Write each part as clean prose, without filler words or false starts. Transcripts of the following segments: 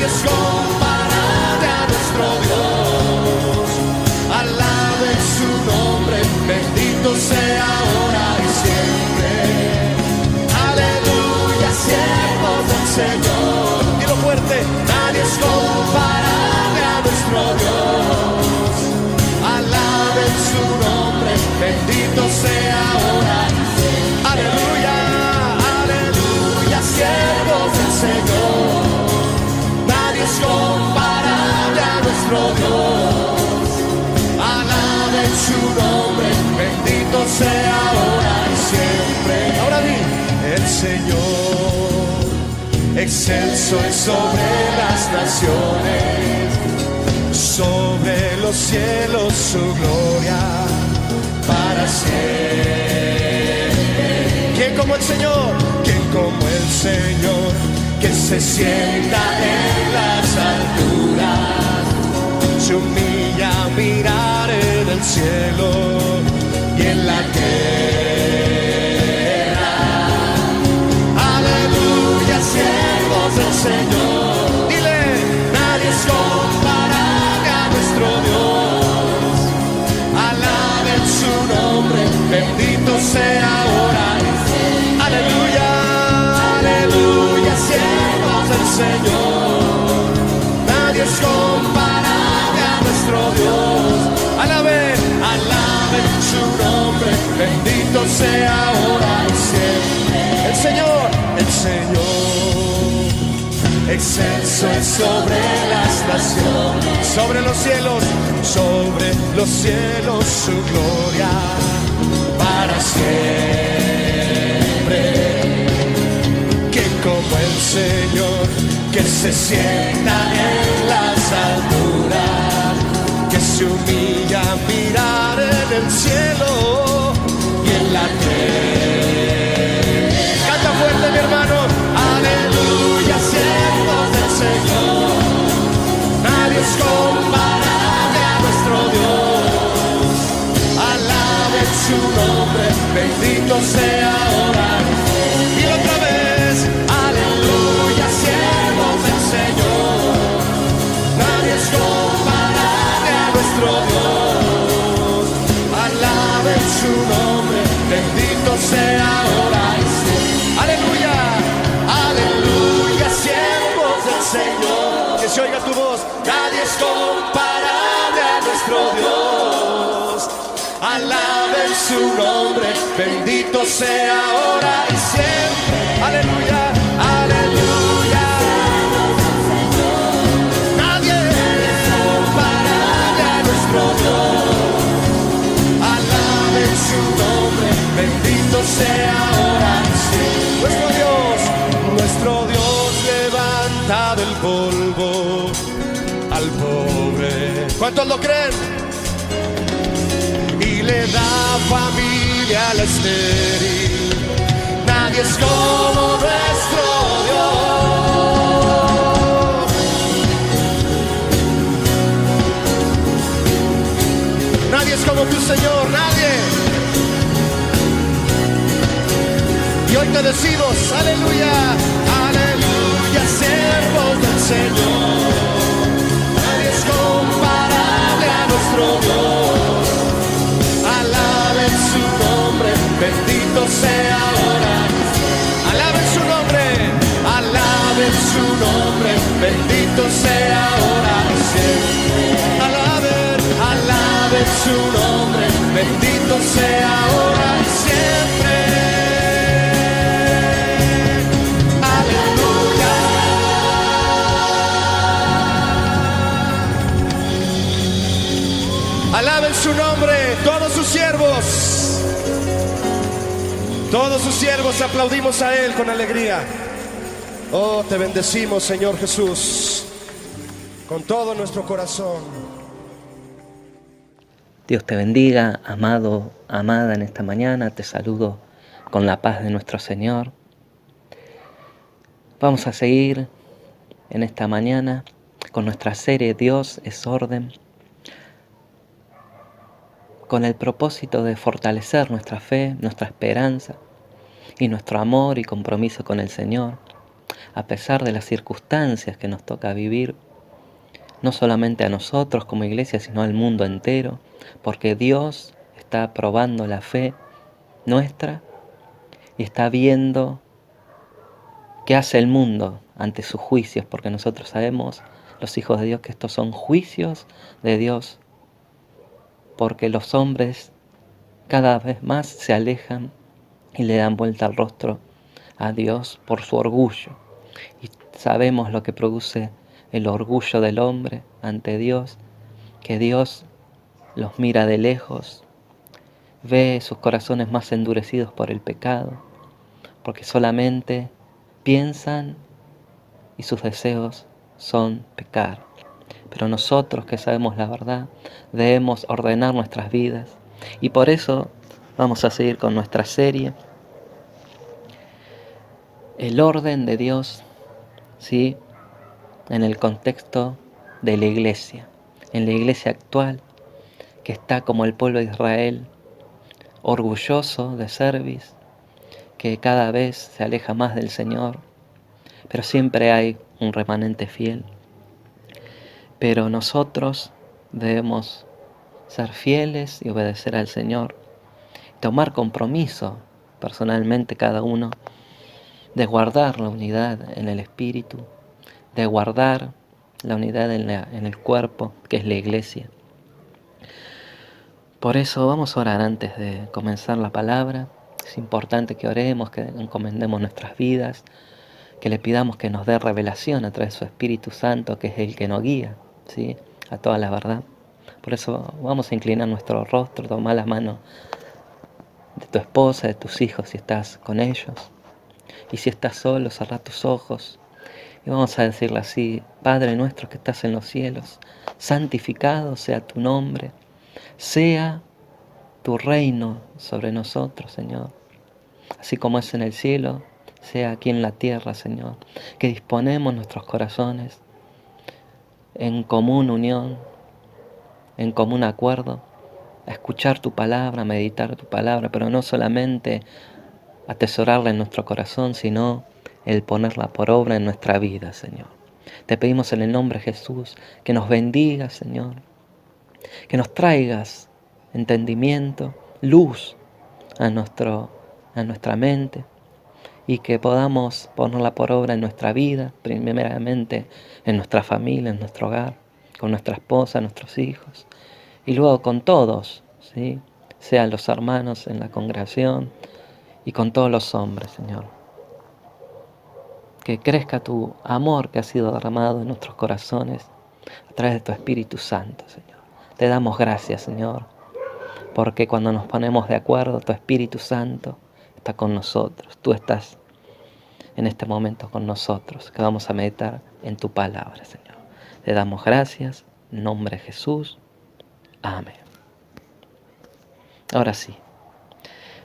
es comparable a nuestro Dios. Alaben su nombre, bendito sea ahora y siempre. Aleluya, siervos del Señor. Dilo fuerte. Nadie es comparable a nuestro Dios. Alaben su nombre, bendito sea ahora. Aleluya, aleluya, siervos del Señor. Nadie es comparable a nuestro Dios. Alaben su nombre, bendito sea ahora y siempre. Ahora di, el Señor excelso es sobre las naciones, sobre los cielos su gloria para siempre. ¿Quién como el Señor? ¿Quién como el Señor? Que se sienta en las alturas, se humilla a mirar en el cielo y en la tierra. Aleluya, siervos del Señor. Dile, nadie es comparable a nuestro Dios. Alaben su nombre, bendito sea ahora. Aleluya, aleluya, siervos del Señor. Nadie es comparable a nuestro Dios. Alaben, alaben su nombre, bendito sea ahora y siempre. El Señor excelso es sobre las naciones, sobre los cielos su gloria para siempre. Que como el Señor, que se sienta en las alturas, que se humilla a mirar en el cielo y en la tierra. Canta fuerte, mi hermano. Aleluya, siervos del Señor. Nadie es comparable a nuestro Dios. Alaben su nombre, bendito sea ahora. Y otra vez, aleluya, siervos del Señor. Nadie es comparable a nuestro Dios. Alaben su nombre, bendito sea ahora y siempre. Aleluya, aleluya, siervos del Señor. Que se oiga tu voz. Nadie es comparable a nuestro Dios. Alaben su nombre, bendito sea ahora y siempre. Aleluya, aleluya. Nadie es comparable a nuestro Dios. Alaben su nombre, bendito sea ahora y siempre. Nuestro Dios levanta del polvo al pobre. ¿Cuántos lo creen? Y le da familia al estéril. Nadie es como nuestro Dios. Nadie es como tu Señor, nadie. Y hoy te decimos, aleluya, aleluya, siervos del Señor. Nadie es comparable a nuestro Dios. Alaben su nombre, bendito sea ahora. Alaben su nombre, alaben su nombre, bendito sea ahora y siempre. Alaben, alaben su nombre, bendito sea ahora y siempre. Alaben su nombre, todos sus siervos aplaudimos a Él con alegría. Oh, te bendecimos, Señor Jesús, con todo nuestro corazón. Dios te bendiga, amado, amada, en esta mañana. Te saludo con la paz de nuestro Señor. Vamos a seguir en esta mañana con nuestra serie Dios es orden, con el propósito de fortalecer nuestra fe, nuestra esperanza y nuestro amor y compromiso con el Señor, a pesar de las circunstancias que nos toca vivir, no solamente a nosotros como iglesia, sino al mundo entero, porque Dios está probando la fe nuestra y está viendo qué hace el mundo ante sus juicios, porque nosotros sabemos, los hijos de Dios, que estos son juicios de Dios, porque los hombres cada vez más se alejan y le dan vuelta al rostro a Dios por su orgullo. Y sabemos lo que produce el orgullo del hombre ante Dios, que Dios los mira de lejos, ve sus corazones más endurecidos por el pecado, porque solamente piensan y sus deseos son pecar. Pero nosotros que sabemos la verdad, debemos ordenar nuestras vidas. Y por eso vamos a seguir con nuestra serie, el orden de Dios, ¿sí?, en el contexto de la iglesia, en la iglesia actual, que está como el pueblo de Israel, orgulloso de cerviz, que cada vez se aleja más del Señor, pero siempre hay un remanente fiel. Pero nosotros debemos ser fieles y obedecer al Señor, tomar compromiso personalmente cada uno de guardar la unidad en el espíritu, de guardar la unidad en el cuerpo, que es la iglesia. Por eso vamos a orar antes de comenzar la palabra. Es importante que oremos, que encomendemos nuestras vidas, que le pidamos que nos dé revelación a través de su Espíritu Santo, que es el que nos guía, ¿sí?, a toda la verdad. Por eso vamos a inclinar nuestro rostro, tomar la mano de tu esposa, de tus hijos, si estás con ellos. Y si estás solo, cerrá tus ojos y vamos a decirle así: Padre nuestro que estás en los cielos, santificado sea tu nombre, sea tu reino sobre nosotros, Señor, así como es en el cielo, sea aquí en la tierra, Señor. Que disponemos nuestros corazones en común unión, en común acuerdo, a escuchar tu palabra, a meditar tu palabra, pero no solamente atesorarla en nuestro corazón, sino el ponerla por obra en nuestra vida, Señor. Te pedimos en el nombre de Jesús que nos bendigas, Señor, que nos traigas entendimiento, luz a nuestra mente, y que podamos ponerla por obra en nuestra vida, primeramente en nuestra familia, en nuestro hogar, con nuestra esposa, nuestros hijos, y luego con todos, ¿sí?, sean los hermanos en la congregación y con todos los hombres, Señor. Que crezca tu amor que ha sido derramado en nuestros corazones a través de tu Espíritu Santo, Señor. Te damos gracias, Señor, porque cuando nos ponemos de acuerdo, tu Espíritu Santo está con nosotros. Tú estás en este momento con nosotros, que vamos a meditar en tu palabra, Señor. Te damos gracias, en nombre de Jesús. Amén. Ahora sí,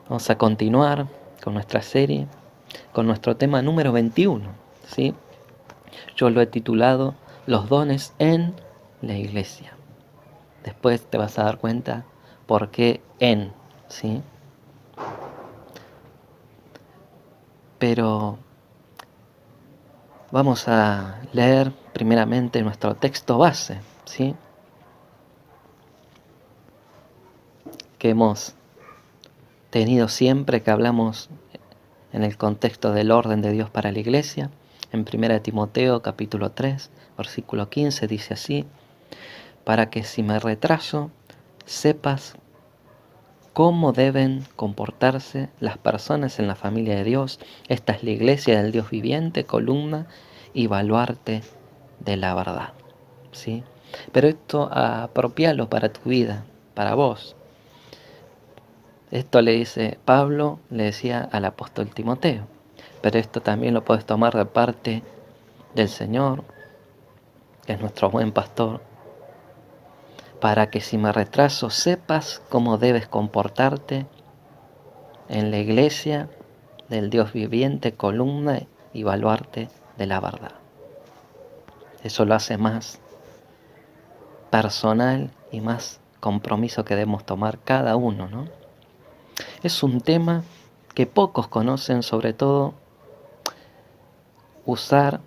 vamos a continuar con nuestra serie, con nuestro tema número 21, ¿sí? Yo lo he titulado Los dones en la iglesia. Después te vas a dar cuenta por qué en, ¿sí? Pero vamos a leer primeramente nuestro texto base, ¿sí?, que hemos tenido siempre que hablamos en el contexto del orden de Dios para la iglesia. En 1 Timoteo capítulo 3, versículo 15 dice así: para que si me retraso, sepas cómo deben comportarse las personas en la familia de Dios. Esta es la iglesia del Dios viviente, columna y baluarte de la verdad, ¿sí? Pero esto apropialo para tu vida, para vos. Esto le dice Pablo, le decía al apóstol Timoteo, pero esto también lo puedes tomar de parte del Señor, que es nuestro buen pastor, para que si me retraso sepas cómo debes comportarte en la iglesia del Dios viviente, columna y baluarte de la verdad. Eso lo hace más personal y más compromiso que debemos tomar cada uno, ¿no? Es un tema que pocos conocen, sobre todo usar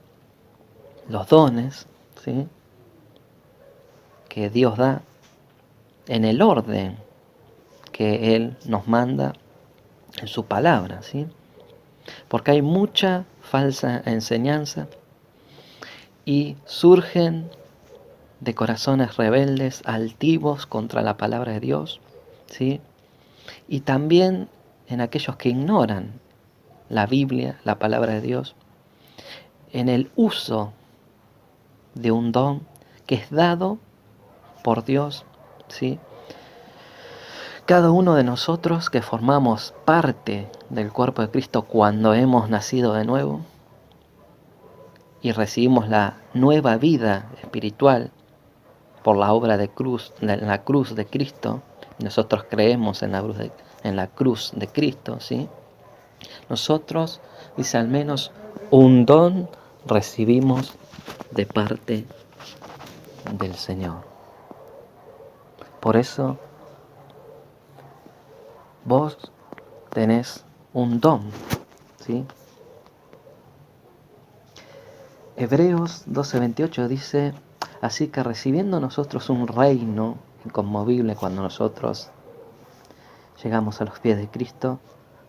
los dones, ¿sí?, que Dios da en el orden que Él nos manda en su palabra, ¿sí? Porque hay mucha falsa enseñanza y surgen de corazones rebeldes, altivos contra la palabra de Dios, ¿sí? Y también en aquellos que ignoran la Biblia, la palabra de Dios, en el uso de un don que es dado por Dios, ¿sí? Cada uno de nosotros que formamos parte del cuerpo de Cristo cuando hemos nacido de nuevo y recibimos la nueva vida espiritual por la obra de la cruz de Cristo, nosotros creemos en la cruz de Cristo, ¿sí? Nosotros, dice, al menos un don recibimos de parte del Señor. Por eso vos tenés un don, ¿sí? Hebreos 12:28 dice: así que recibiendo nosotros un reino inconmovible, cuando nosotros llegamos a los pies de Cristo,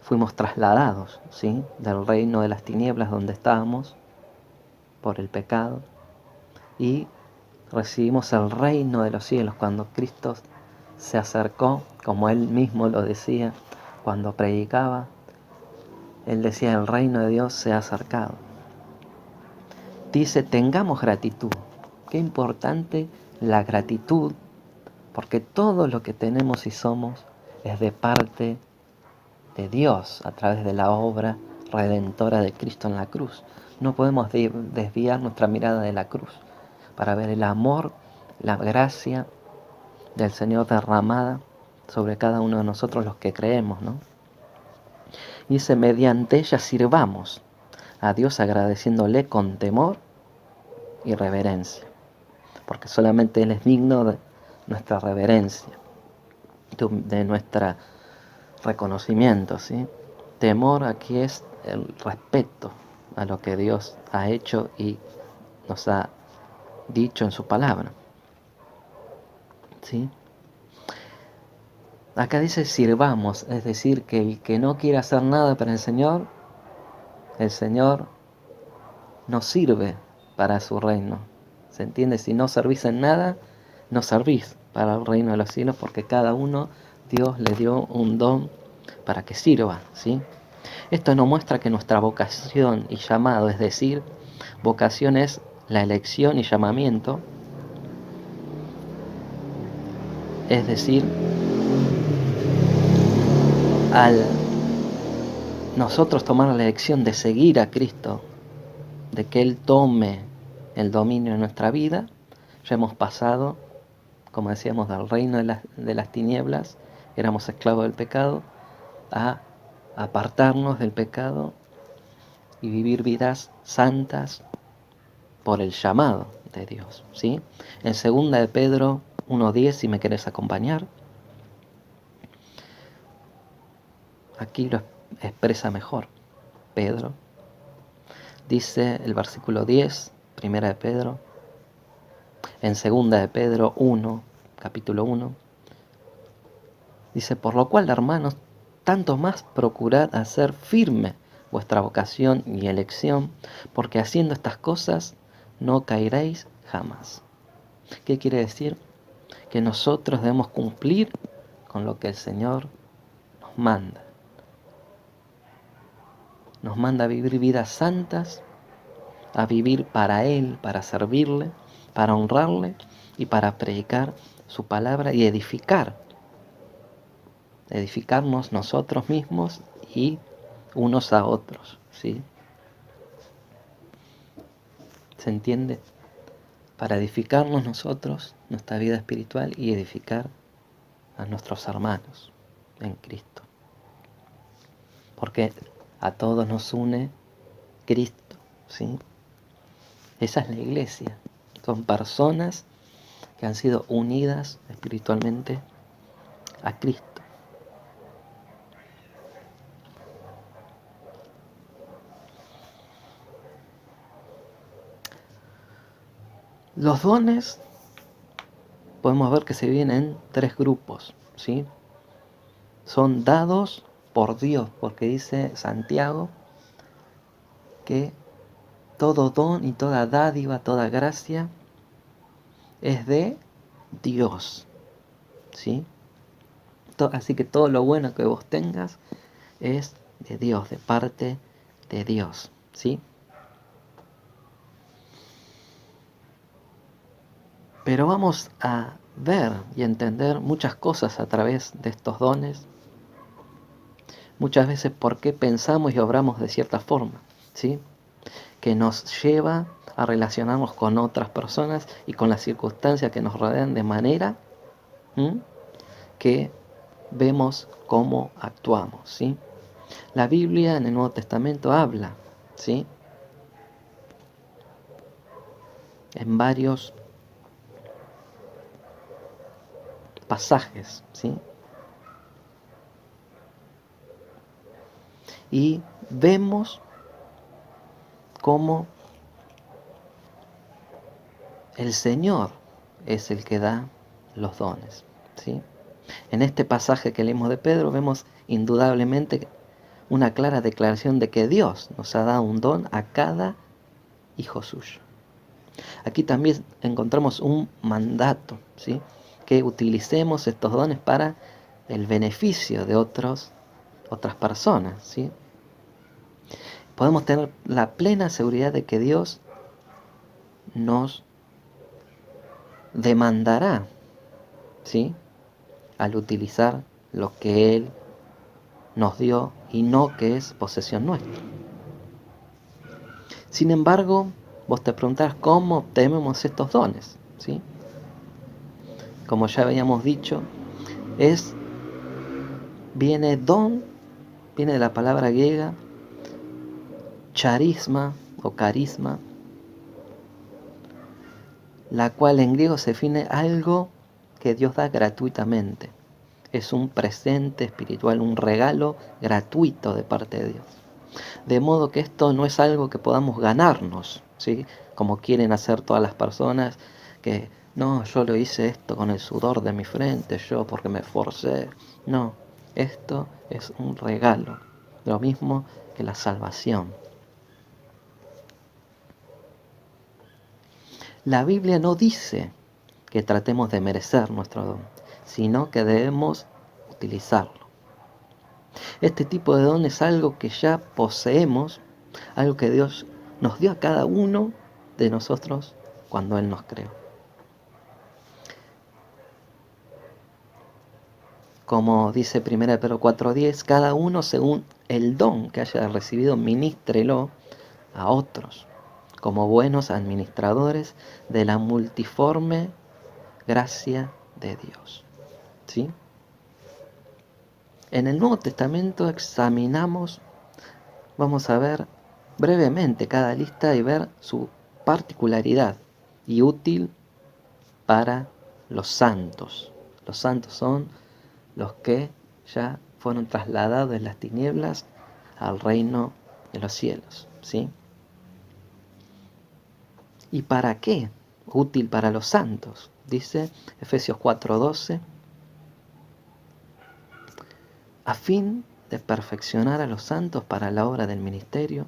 fuimos trasladados, ¿sí?, del reino de las tinieblas donde estábamos por el pecado, y recibimos el reino de los cielos cuando Cristo se acercó, como Él mismo lo decía cuando predicaba. Él decía: el reino de Dios se ha acercado. Dice: tengamos gratitud. Qué importante la gratitud, porque todo lo que tenemos y somos es de parte de Dios a través de la obra redentora de Cristo en la cruz. No podemos desviar nuestra mirada de la cruz para ver el amor, la gracia del Señor derramada sobre cada uno de nosotros los que creemos, ¿no? Dice: mediante ella sirvamos a Dios agradeciéndole con temor y reverencia, porque solamente Él es digno de nuestra reverencia, de nuestro reconocimiento, ¿sí? Temor aquí es el respeto a lo que Dios ha hecho y nos ha dicho en su palabra, ¿sí? Acá dice sirvamos, es decir, que el que no quiere hacer nada para el Señor no sirve para su reino. ¿Se entiende? Si no servís en nada, no servís para el reino de los cielos, porque cada uno Dios le dio un don para que sirva, ¿sí? Esto nos muestra que nuestra vocación y llamado, es decir, vocación es la elección y llamamiento, es decir, al nosotros tomar la elección de seguir a Cristo, de que Él tome el dominio de nuestra vida, ya hemos pasado, como decíamos, del reino de las tinieblas, éramos esclavos del pecado, a apartarnos del pecado y vivir vidas santas por el llamado de Dios, ¿sí? En 2 de Pedro 1:10, si me querés acompañar, aquí lo expresa mejor Pedro. Dice el versículo 10, 1 de Pedro, en 2 de Pedro 1, capítulo 1, dice: por lo cual, hermanos, tanto más procurad hacer firme vuestra vocación y elección, porque haciendo estas cosas no caeréis jamás. ¿Qué quiere decir? Que nosotros debemos cumplir con lo que el Señor nos manda. Nos manda a vivir vidas santas, a vivir para Él, para servirle, para honrarle y para predicar su palabra y edificarnos nosotros mismos y unos a otros, ¿sí? ¿Se entiende? Para edificarnos nosotros, nuestra vida espiritual, y edificar a nuestros hermanos en Cristo. Porque a todos nos une Cristo, ¿sí? Esa es la iglesia. Son personas que han sido unidas espiritualmente a Cristo. Los dones podemos ver que se dividen en 3 grupos, ¿sí? Son dados por Dios, porque dice Santiago que todo don y toda dádiva, toda gracia es de Dios, ¿sí? Así que todo lo bueno que vos tengas es de Dios, de parte de Dios, ¿sí? Pero vamos a ver y entender muchas cosas a través de estos dones, muchas veces por qué pensamos y obramos de cierta forma, ¿sí? Que nos lleva a relacionarnos con otras personas y con las circunstancias que nos rodean de manera que vemos cómo actuamos, ¿sí? La Biblia en el Nuevo Testamento habla, ¿sí? En varios pasajes, ¿sí? Y vemos cómo el Señor es el que da los dones, ¿sí? En este pasaje que leímos de Pedro vemos indudablemente una clara declaración de que Dios nos ha dado un don a cada hijo suyo. Aquí también encontramos un mandato, ¿sí? Que utilicemos estos dones para el beneficio de otras personas, ¿sí? Podemos tener la plena seguridad de que Dios nos demandará, ¿sí? Al utilizar lo que Él nos dio y no que es posesión nuestra. Sin embargo, vos te preguntás cómo obtenemos estos dones, ¿sí? Como ya habíamos dicho, viene de la palabra griega charisma o carisma, la cual en griego se define algo que Dios da gratuitamente. Es un presente espiritual, un regalo gratuito de parte de Dios. De modo que esto no es algo que podamos ganarnos, ¿sí? Como quieren hacer todas las personas, que no, yo lo hice esto con el sudor de mi frente, yo porque me esforcé. No, esto es un regalo, lo mismo que la salvación. La Biblia no dice que tratemos de merecer nuestro don, sino que debemos utilizarlo. Este tipo de don es algo que ya poseemos, algo que Dios nos dio a cada uno de nosotros cuando Él nos creó. Como dice 1 Pedro 4:10, cada uno según el don que haya recibido, ministrelo a otros, como buenos administradores de la multiforme gracia de Dios, ¿sí? En el Nuevo Testamento vamos a ver brevemente cada lista y ver su particularidad y útil para los santos. Los santos son los que ya fueron trasladados de las tinieblas al reino de los cielos, ¿sí? ¿Y para qué? Útil para los santos, dice Efesios 4:12, a fin de perfeccionar a los santos para la obra del ministerio,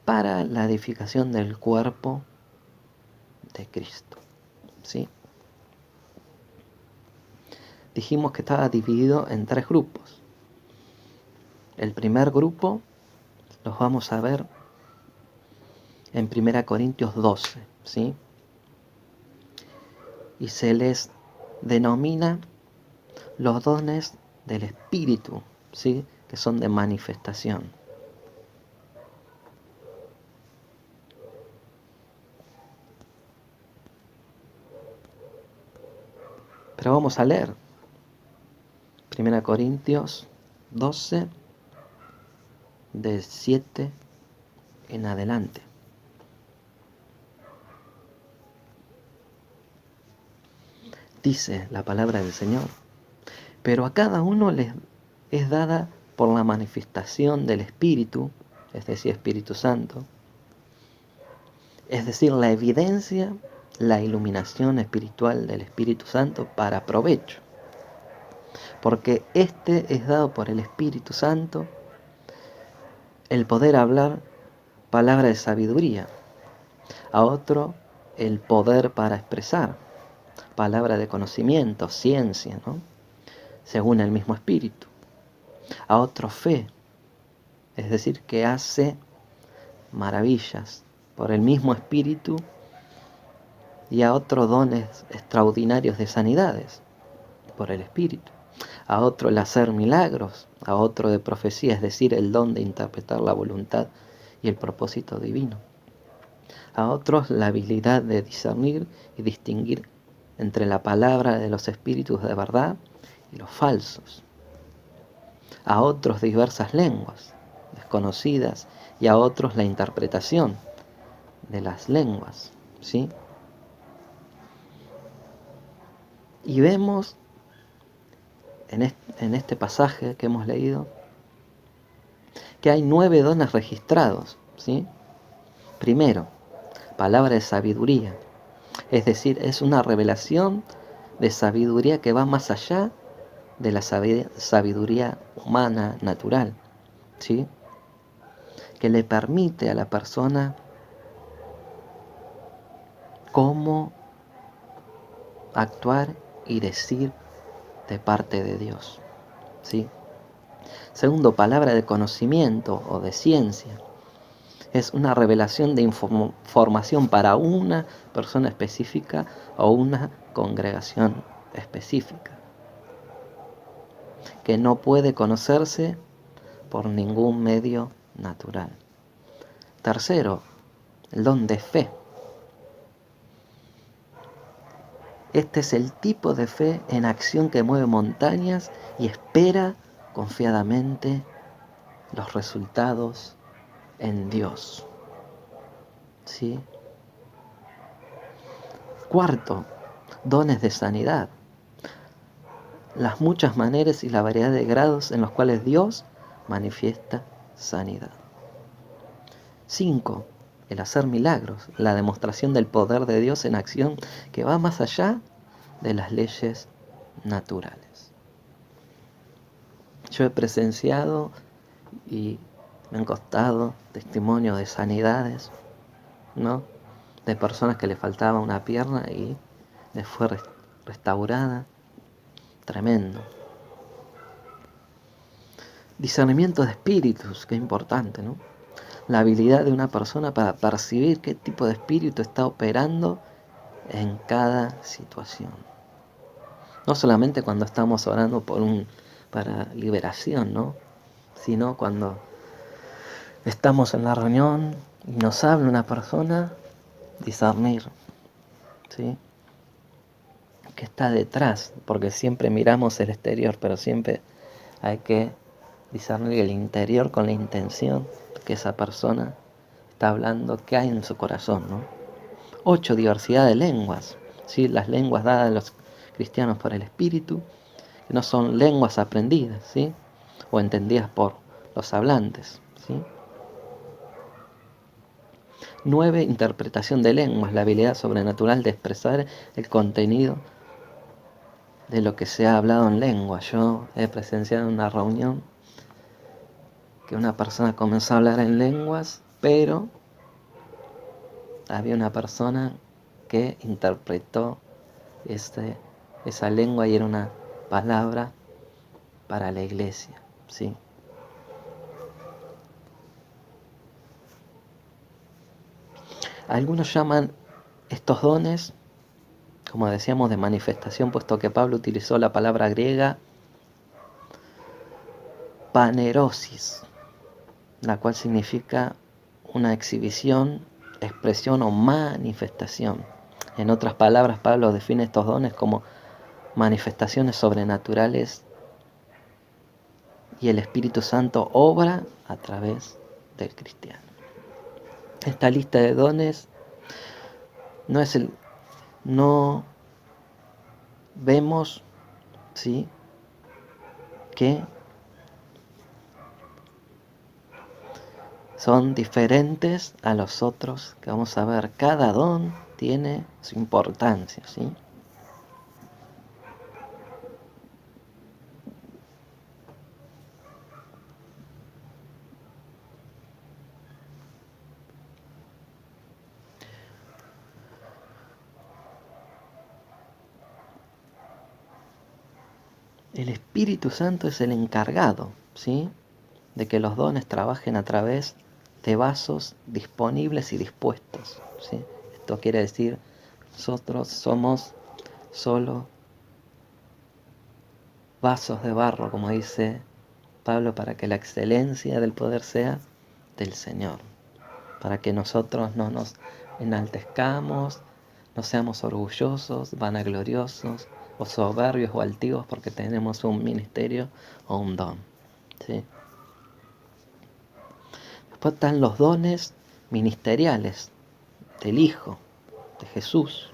para la edificación del cuerpo de Cristo, ¿sí? Dijimos que estaba dividido en 3 grupos. El primer grupo los vamos a ver en 1 Corintios 12, ¿sí? Y se les denomina los dones del Espíritu, ¿sí? Que son de manifestación. Pero vamos a leer 1 Corintios 12, de 7 en adelante. Dice la palabra del Señor: pero a cada uno les es dada por la manifestación del Espíritu, es decir, Espíritu Santo, es decir, la evidencia la iluminación espiritual del Espíritu Santo para provecho. Porque este es dado por el Espíritu Santo el poder hablar palabra de sabiduría, a otro el poder para expresar palabra de conocimiento, ciencia, ¿no? Según el mismo Espíritu, a otro fe, es decir, que hace maravillas por el mismo Espíritu, y a otro dones extraordinarios de sanidades por el Espíritu, a otro el hacer milagros, a otro de profecía, es decir, el don de interpretar la voluntad y el propósito divino, a otros la habilidad de discernir y distinguir entre la palabra de los espíritus de verdad y los falsos, a otros diversas lenguas desconocidas y a otros la interpretación de las lenguas, ¿sí? Y vemos en este pasaje que hemos leído que hay 9 dones registrados, ¿sí? Primero, palabra de sabiduría, es decir, es una revelación de sabiduría que va más allá de la sabiduría humana, natural, ¿sí? Que le permite a la persona cómo actuar y decir de parte de Dios, ¿sí? Segundo, palabra de conocimiento o de ciencia. Es una revelación de información para una persona específica o una congregación específica, que no puede conocerse por ningún medio natural. Tercero, el don de fe. Este es el tipo de fe en acción que mueve montañas y espera confiadamente los resultados en Dios, ¿sí? Cuarto, dones de sanidad. Las muchas maneras y la variedad de grados en los cuales Dios manifiesta sanidad. 5. El hacer milagros, la demostración del poder de Dios en acción que va más allá de las leyes naturales. Yo he presenciado y me han costado testimonio de sanidades, ¿no? De personas que le faltaba una pierna y les fue restaurada. Tremendo. Discernimiento de espíritus, que es importante, ¿no? La habilidad de una persona para percibir qué tipo de espíritu está operando en cada situación. No solamente cuando estamos orando para liberación, ¿no? Sino cuando estamos en la reunión y nos habla una persona, discernir, ¿sí? ¿Qué está detrás? Porque siempre miramos el exterior, pero siempre hay que discernir el interior con la intención que esa persona está hablando, qué hay en su corazón, ¿no? 8. Diversidad de lenguas, ¿sí? Las lenguas dadas a los cristianos por el Espíritu, que no son lenguas aprendidas, ¿sí? O entendidas por los hablantes, ¿sí? 9. Interpretación de lenguas, la habilidad sobrenatural de expresar el contenido de lo que se ha hablado en lengua. Yo he presenciado en una reunión que una persona comenzó a hablar en lenguas, pero había una persona que interpretó esa lengua y era una palabra para la iglesia, ¿sí? Algunos llaman estos dones, como decíamos, de manifestación, puesto que Pablo utilizó la palabra griega panerosis, la cual significa una exhibición, expresión o manifestación. En otras palabras, Pablo define estos dones como manifestaciones sobrenaturales y el Espíritu Santo obra a través del cristiano. Esta lista de dones no vemos, ¿sí?, que son diferentes a los otros que vamos a ver. Cada don tiene su importancia, ¿sí? El Espíritu Santo es el encargado, ¿sí?, de que los dones trabajen a través de vasos disponibles y dispuestos, ¿sí? Esto quiere decir, nosotros somos solo vasos de barro, como dice Pablo, para que la excelencia del poder sea del Señor, para que nosotros no nos enaltezcamos, no seamos orgullosos, vanagloriosos o soberbios o altivos porque tenemos un ministerio o un don, ¿sí? Después están los dones ministeriales del Hijo, de Jesús.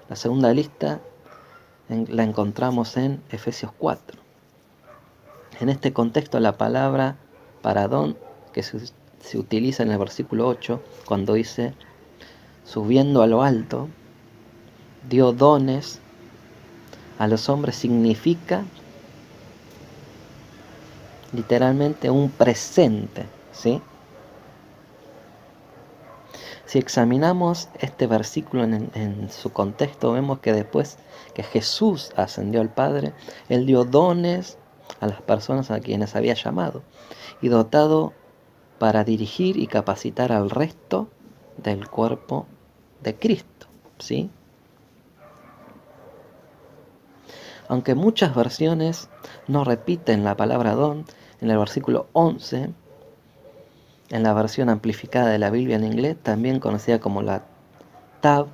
La segunda lista la encontramos en Efesios 4. En este contexto la palabra para don que se utiliza en el versículo 8, cuando dice subiendo a lo alto, dio dones a los hombres, significa literalmente un presente, ¿sí? Si examinamos este versículo en su contexto, vemos que después que Jesús ascendió al Padre, Él dio dones a las personas a quienes había llamado y dotado para dirigir y capacitar al resto del cuerpo de Cristo, ¿sí? Aunque muchas versiones no repiten la palabra don, en el versículo 11, en la versión amplificada de la Biblia en inglés, también conocida como la TAB,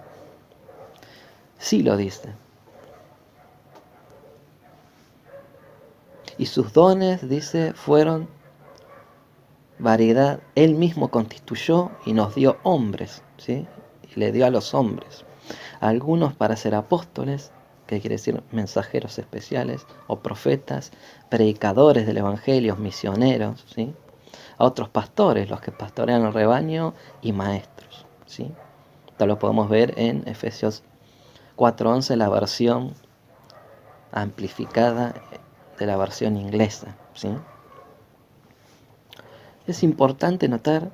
sí lo dice. Y sus dones, dice, fueron variedad. Él mismo constituyó y nos dio hombres, ¿sí? Y le dio a los hombres. Algunos para ser apóstoles, que quiere decir mensajeros especiales, o profetas, predicadores del evangelio, misioneros, ¿sí? A otros pastores, los que pastorean el rebaño, y maestros, ¿sí? Esto lo podemos ver en Efesios 4:11, la versión amplificada de la versión inglesa, ¿sí? Es importante notar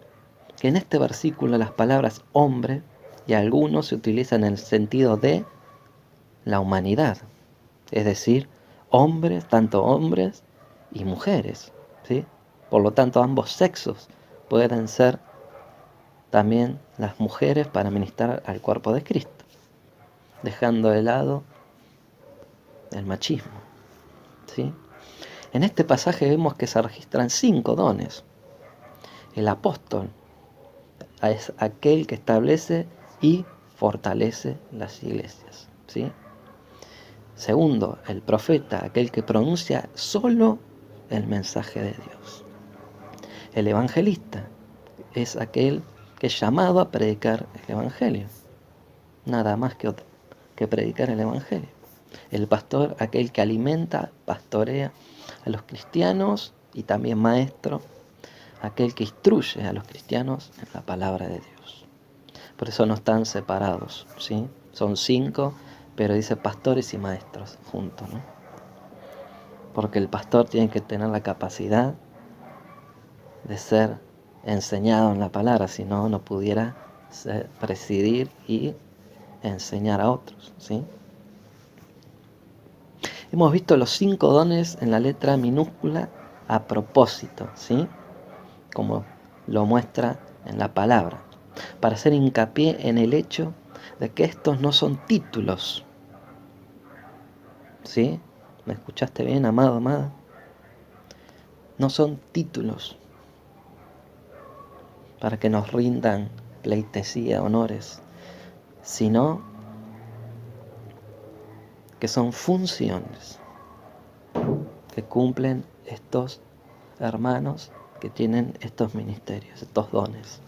que en este versículo las palabras hombre y algunos se utilizan en el sentido de la humanidad, es decir, hombres, tanto hombres y mujeres, ¿sí? Por lo tanto, ambos sexos pueden ser también las mujeres para ministrar al cuerpo de Cristo, dejando de lado el machismo, ¿sí? En este pasaje vemos que se registran 5 dones. El apóstol es aquel que establece y fortalece las iglesias, ¿sí? Segundo, el profeta, aquel que pronuncia solo el mensaje de Dios. El evangelista es aquel que es llamado a predicar el evangelio, nada más que predicar el evangelio. El pastor, aquel que alimenta, pastorea a los cristianos, y también maestro, aquel que instruye a los cristianos en la palabra de Dios. Por eso no están separados, ¿sí? Son 5, pero dice pastores y maestros juntos, ¿no? Porque el pastor tiene que tener la capacidad de ser enseñado en la palabra, si no, no pudiera presidir y enseñar a otros, ¿sí? Hemos visto los 5 dones en la letra minúscula a propósito, ¿sí? Como lo muestra en la palabra, para hacer hincapié en el hecho de que estos no son títulos, ¿sí? ¿Me escuchaste bien, amado, amada? No son títulos para que nos rindan pleitesía, honores, sino que son funciones que cumplen estos hermanos que tienen estos ministerios, estos dones.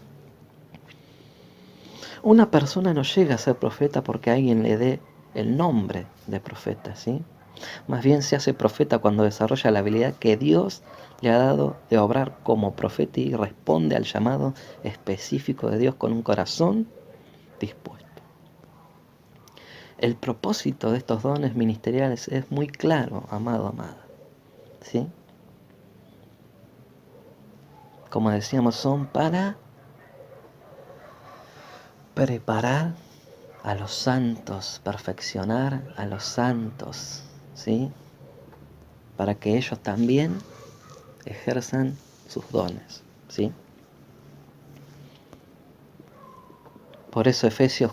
Una persona no llega a ser profeta porque alguien le dé el nombre de profeta, ¿sí? Más bien se hace profeta cuando desarrolla la habilidad que Dios le ha dado de obrar como profeta y responde al llamado específico de Dios con un corazón dispuesto. El propósito de estos dones ministeriales es muy claro, amado, amada. ¿Sí? Como decíamos, son para preparar a los santos, perfeccionar a los santos, ¿sí? Para que ellos también ejerzan sus dones, ¿sí? Por eso Efesios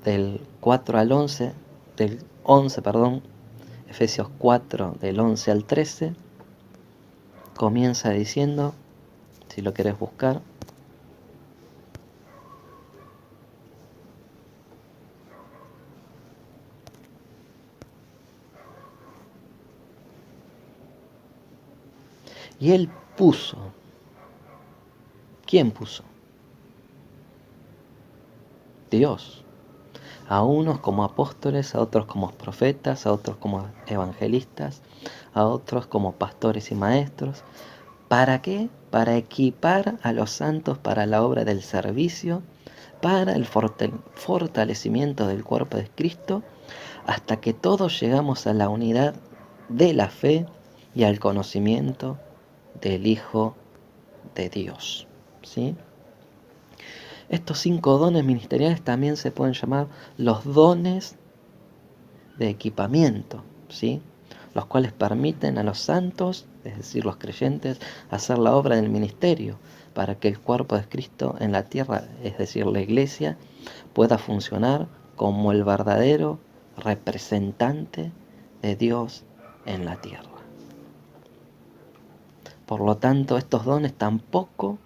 del 4 al 11, del 11, perdón, Efesios 4 del 11 al 13, comienza diciendo, si lo querés buscar, y él puso, ¿quién puso? Dios. A unos como apóstoles, a otros como profetas, a otros como evangelistas, a otros como pastores y maestros. ¿Para qué? Para equipar a los santos para la obra del servicio, para el fortalecimiento del cuerpo de Cristo, hasta que todos llegamos a la unidad de la fe y al conocimiento del Hijo de Dios. ¿Sí? Estos 5 dones ministeriales también se pueden llamar los dones de equipamiento, ¿sí? Los cuales permiten a los santos, es decir, los creyentes, hacer la obra del ministerio para que el cuerpo de Cristo en la tierra, es decir, la iglesia, pueda funcionar como el verdadero representante de Dios en la tierra. Por lo tanto, estos dones tampoco,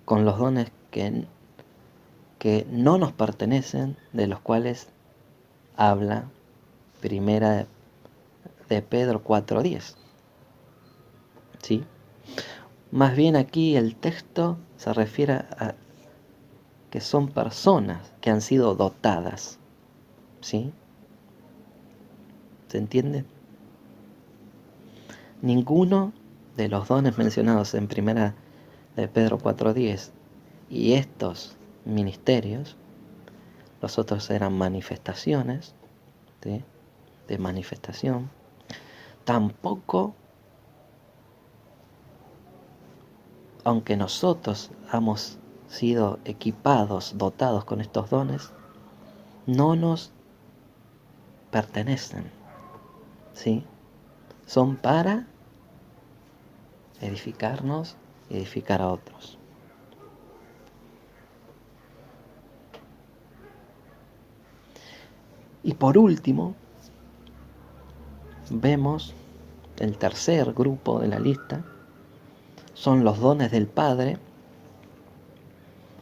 con los dones que no nos pertenecen, de los cuales habla primera de Pedro 4:10. ¿Sí? Más bien aquí el texto se refiere a que son personas que han sido dotadas. ¿Sí? ¿Se entiende? Ninguno de los dones mencionados en primera de Pedro 4:10 y estos ministerios, los otros eran manifestaciones, ¿sí? De manifestación, tampoco, aunque nosotros hemos sido equipados, dotados con estos dones, no nos pertenecen, ¿sí? Son para edificarnos y edificar a otros. Y por último, vemos el tercer grupo de la lista, son los dones del Padre,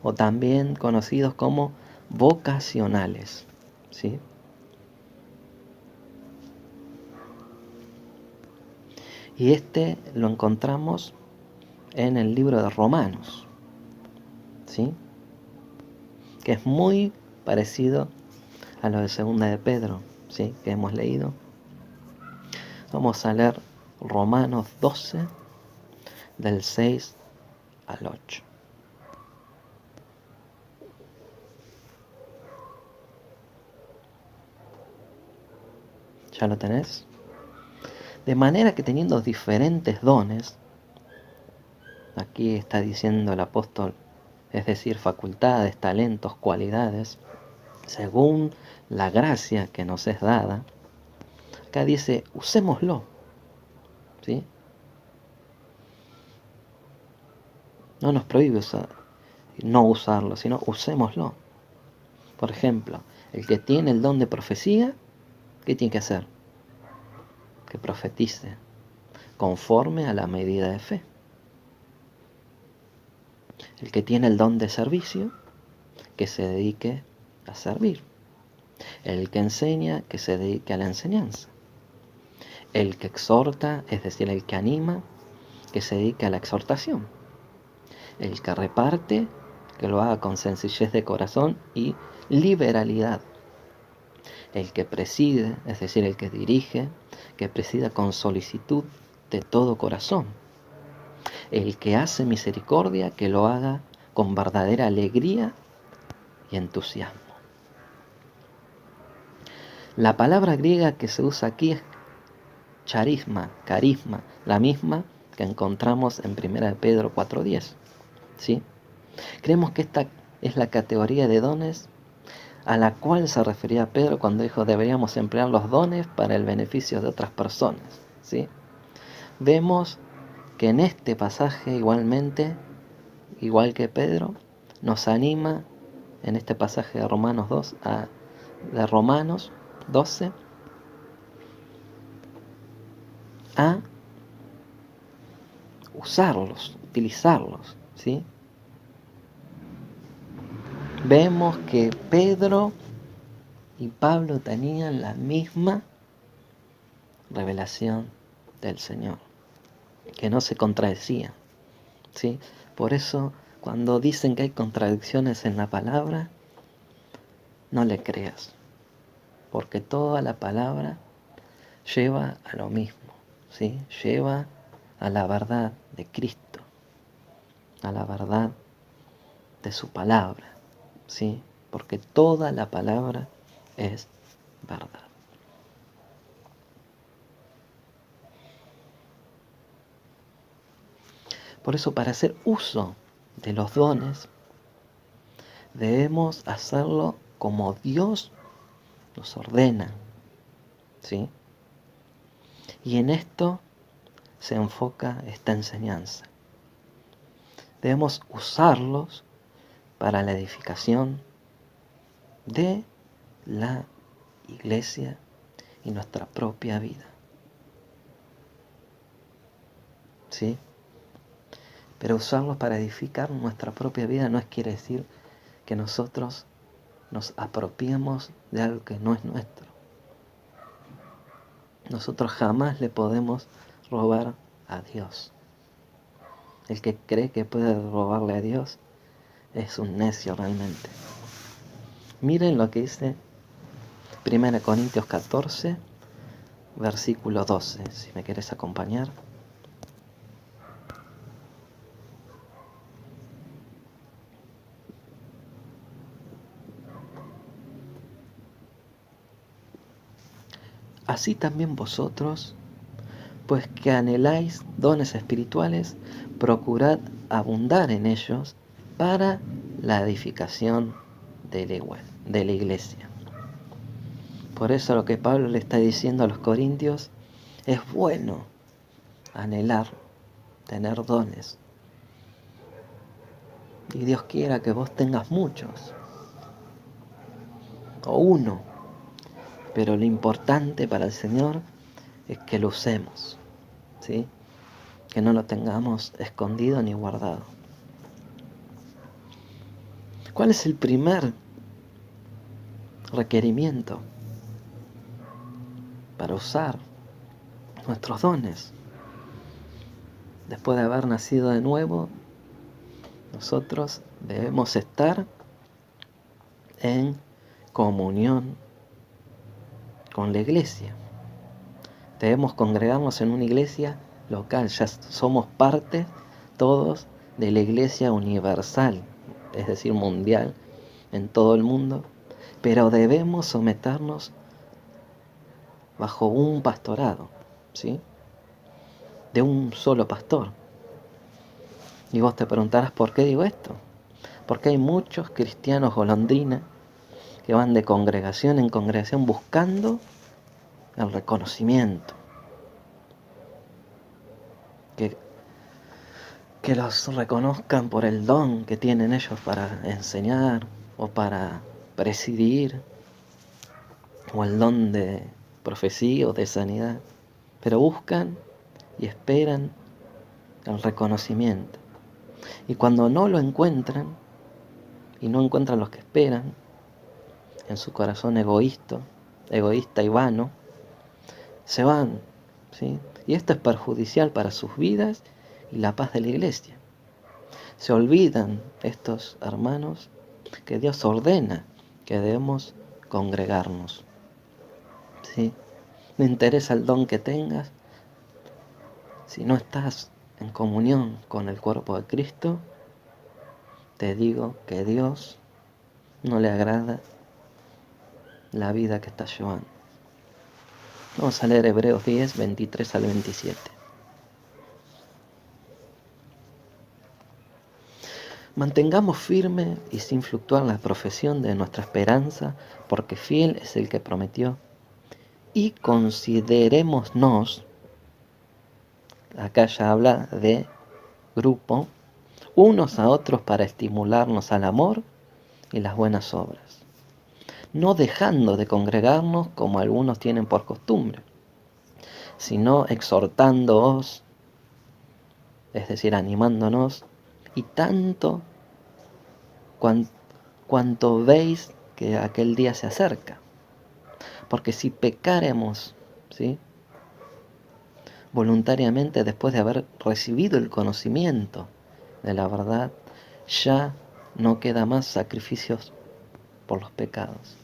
o también conocidos como vocacionales, ¿sí? Y este lo encontramos en el libro de Romanos, ¿sí? Que es muy parecido a lo de segunda de Pedro, ¿sí? Que hemos leído. Vamos a leer Romanos 12, del 6 al 8. ¿Ya lo tenés? De manera que teniendo diferentes dones, aquí está diciendo el apóstol, es decir, facultades, talentos, cualidades, según la gracia que nos es dada, acá dice, usémoslo, ¿sí? No nos prohíbe no usarlo, sino usémoslo. Por ejemplo, el que tiene el don de profecía, ¿qué tiene que hacer? Que profetice conforme a la medida de fe. El que tiene el don de servicio, que se dedique a servir. El que enseña, que se dedique a la enseñanza. El que exhorta, es decir, el que anima, que se dedique a la exhortación. El que reparte, que lo haga con sencillez de corazón y liberalidad. El que preside, es decir, el que dirige, que presida con solicitud de todo corazón. El que hace misericordia, que lo haga con verdadera alegría y entusiasmo. La palabra griega que se usa aquí es charisma, carisma, la misma que encontramos en 1 de Pedro 4:10. ¿Sí? Creemos que esta es la categoría de dones a la cual se refería Pedro cuando dijo deberíamos emplear los dones para el beneficio de otras personas. ¿Sí? Vemos que en este pasaje igualmente, igual que Pedro, nos anima en este pasaje de de Romanos 12 a usarlos, utilizarlos, ¿sí? Vemos que Pedro y Pablo tenían la misma revelación del Señor, que no se contradecían, ¿sí? Por eso, cuando dicen que hay contradicciones en la palabra, no le creas, porque toda la palabra lleva a lo mismo, ¿sí? Lleva a la verdad de Cristo, a la verdad de su palabra, ¿sí? Porque toda la palabra es verdad. Por eso, para hacer uso de los dones, debemos hacerlo como Dios nos ordena, ¿sí? Y en esto se enfoca esta enseñanza. Debemos usarlos para la edificación de la iglesia y nuestra propia vida, ¿sí? Pero usarlos para edificar nuestra propia vida no quiere decir que nosotros nos apropiemos de algo que no es nuestro. Nosotros jamás le podemos robar a Dios. El que cree que puede robarle a Dios es un necio realmente. Miren lo que dice 1 Corintios 14, versículo 12, si me quieres acompañar. Así también vosotros, pues que anheláis dones espirituales, procurad abundar en ellos para la edificación de la iglesia. Por eso lo que Pablo le está diciendo a los corintios, es bueno anhelar, tener dones. Y Dios quiera que vos tengas muchos, o uno, pero lo importante para el Señor es que lo usemos, ¿sí? Que no lo tengamos escondido ni guardado. ¿Cuál es el primer requerimiento para usar nuestros dones? Después de haber nacido de nuevo, nosotros debemos estar en comunión con la iglesia. Debemos congregarnos en una iglesia local. Ya somos parte todos de la iglesia universal, es decir, mundial, en todo el mundo. Pero debemos someternos bajo un pastorado, ¿sí? De un solo pastor. Y vos te preguntarás, ¿por qué digo esto? Porque hay muchos cristianos golondrina que van de congregación en congregación buscando el reconocimiento, que los reconozcan por el don que tienen ellos para enseñar o para presidir, o el don de profecía o de sanidad, pero buscan y esperan el reconocimiento. Y cuando no lo encuentran, y no encuentran los que esperan, en su corazón egoísta y vano, se van, ¿sí? Y esto es perjudicial para sus vidas y la paz de la iglesia. Se olvidan estos hermanos que Dios ordena que debemos congregarnos, ¿sí? No interesa el don que tengas, si no estás en comunión con el cuerpo de Cristo, te digo que Dios no le agrada la vida que estás llevando. Vamos a leer Hebreos 10, 23 al 27. Mantengamos firme y sin fluctuar la profesión de nuestra esperanza, porque fiel es el que prometió. Y considerémonos, acá ya habla de grupo, unos a otros para estimularnos al amor y las buenas obras, no dejando de congregarnos como algunos tienen por costumbre, sino exhortándoos, es decir, animándonos, y tanto cuanto veis que aquel día se acerca. Porque si pecaremos, ¿sí?, voluntariamente después de haber recibido el conocimiento de la verdad, ya no queda más sacrificios por los pecados,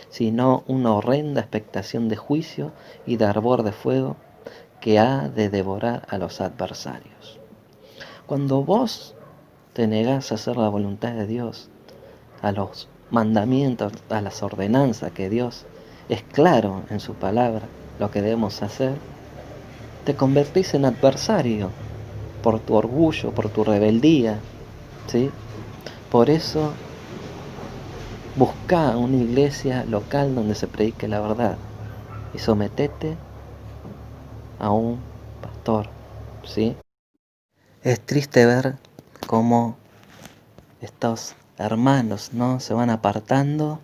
sino una horrenda expectación de juicio y de ardor de fuego que ha de devorar a los adversarios. Cuando vos te negás a hacer la voluntad de Dios, a los mandamientos, a las ordenanzas que Dios es claro en su palabra lo que debemos hacer, te convertís en adversario por tu orgullo, por tu rebeldía, ¿sí? Por eso busca una iglesia local donde se predique la verdad y sometete a un pastor, ¿sí? Es triste ver cómo estos hermanos, ¿no?, se van apartando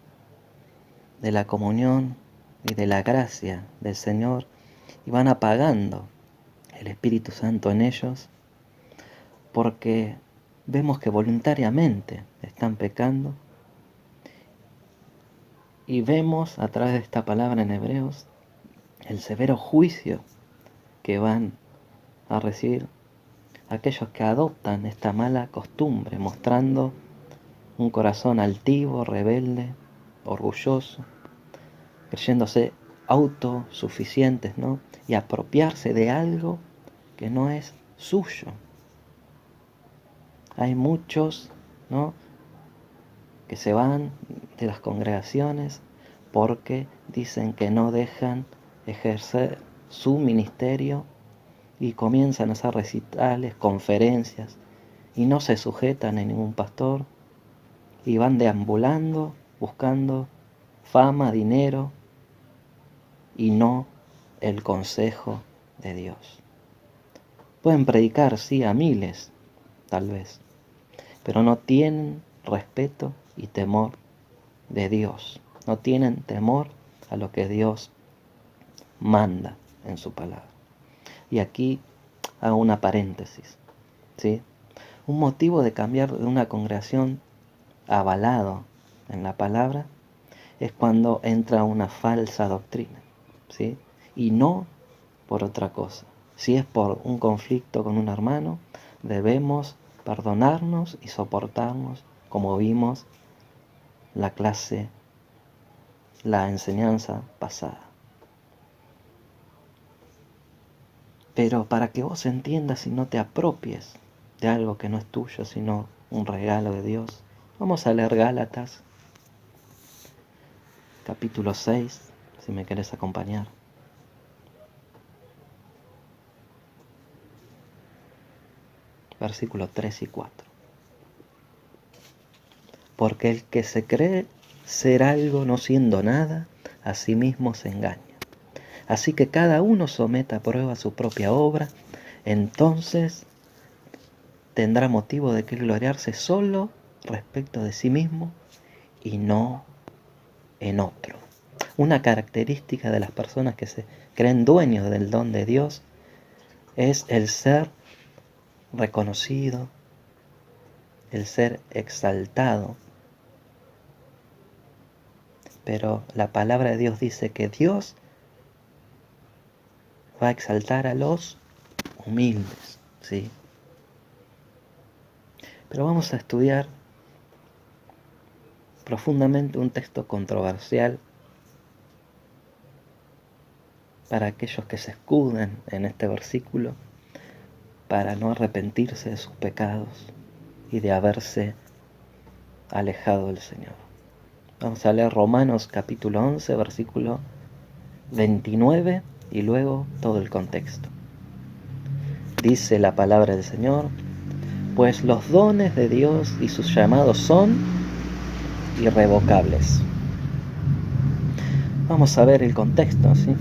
de la comunión y de la gracia del Señor y van apagando el Espíritu Santo en ellos, porque vemos que voluntariamente están pecando, y vemos a través de esta palabra en Hebreos el severo juicio que van a recibir aquellos que adoptan esta mala costumbre, mostrando un corazón altivo, rebelde, orgulloso, creyéndose autosuficientes, ¿no?, y apropiarse de algo que no es suyo. Hay muchos, ¿no?, que se van de las congregaciones porque dicen que no dejan ejercer su ministerio y comienzan a hacer recitales, conferencias, y no se sujetan a ningún pastor y van deambulando buscando fama, dinero y no el consejo de Dios. Pueden predicar, sí, a miles, tal vez, pero no tienen respeto y temor de Dios. No tienen temor a lo que Dios manda en su palabra. Y aquí hago una paréntesis, ¿sí? Un motivo de cambiar de una congregación avalado en la palabra es cuando entra una falsa doctrina, ¿sí? Y no por otra cosa. Si es por un conflicto con un hermano, debemos perdonarnos y soportarnos, como vimos la enseñanza pasada. Pero para que vos entiendas y no te apropies de algo que no es tuyo, sino un regalo de Dios, vamos a leer Gálatas, capítulo 6, si me querés acompañar. Versículos 3 y 4. Porque el que se cree ser algo no siendo nada, a sí mismo se engaña. Así que cada uno someta a prueba su propia obra, entonces tendrá motivo de que gloriarse solo respecto de sí mismo y no en otro. Una característica de las personas que se creen dueños del don de Dios es el ser reconocido, el ser exaltado. Pero la palabra de Dios dice que Dios va a exaltar a los humildes, ¿sí? Pero vamos a estudiar profundamente un texto controversial para aquellos que se escudan en este versículo para no arrepentirse de sus pecados y de haberse alejado del Señor. Vamos a leer Romanos capítulo 11, versículo 29 y luego todo el contexto. Dice la palabra del Señor: pues los dones de Dios y sus llamados son irrevocables. Vamos a ver el contexto, ¿sí?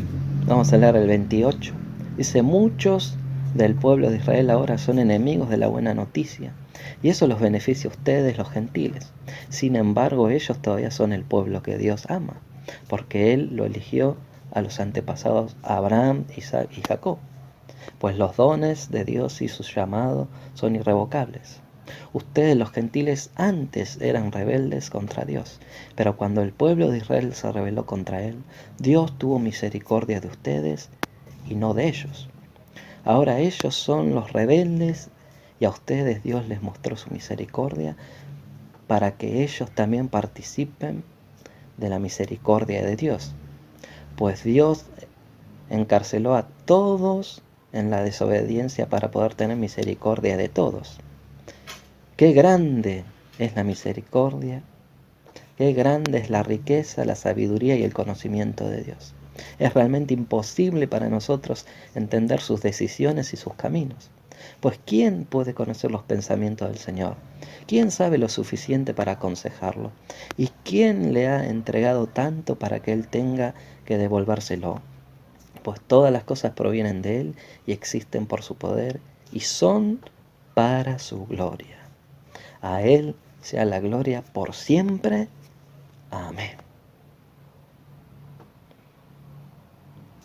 Vamos a leer el 28. Dice: muchos del pueblo de Israel ahora son enemigos de la buena noticia, y eso los beneficia a ustedes, los gentiles. Sin embargo, ellos todavía son el pueblo que Dios ama, porque Él lo eligió a los antepasados Abraham, Isaac y Jacob. Pues los dones de Dios y sus llamados son irrevocables. Ustedes, los gentiles, antes eran rebeldes contra Dios, pero cuando el pueblo de Israel se rebeló contra Él, Dios tuvo misericordia de ustedes y no de ellos. Ahora ellos son los rebeldes y a ustedes Dios les mostró su misericordia para que ellos también participen de la misericordia de Dios. Pues Dios encarceló a todos en la desobediencia para poder tener misericordia de todos. Qué grande es la misericordia, qué grande es la riqueza, la sabiduría y el conocimiento de Dios. Es realmente imposible para nosotros entender sus decisiones y sus caminos. Pues ¿quién puede conocer los pensamientos del Señor? ¿Quién sabe lo suficiente para aconsejarlo? ¿Y quién le ha entregado tanto para que Él tenga que devolvérselo? Pues todas las cosas provienen de Él y existen por su poder y son para su gloria. A Él sea la gloria por siempre. Amén.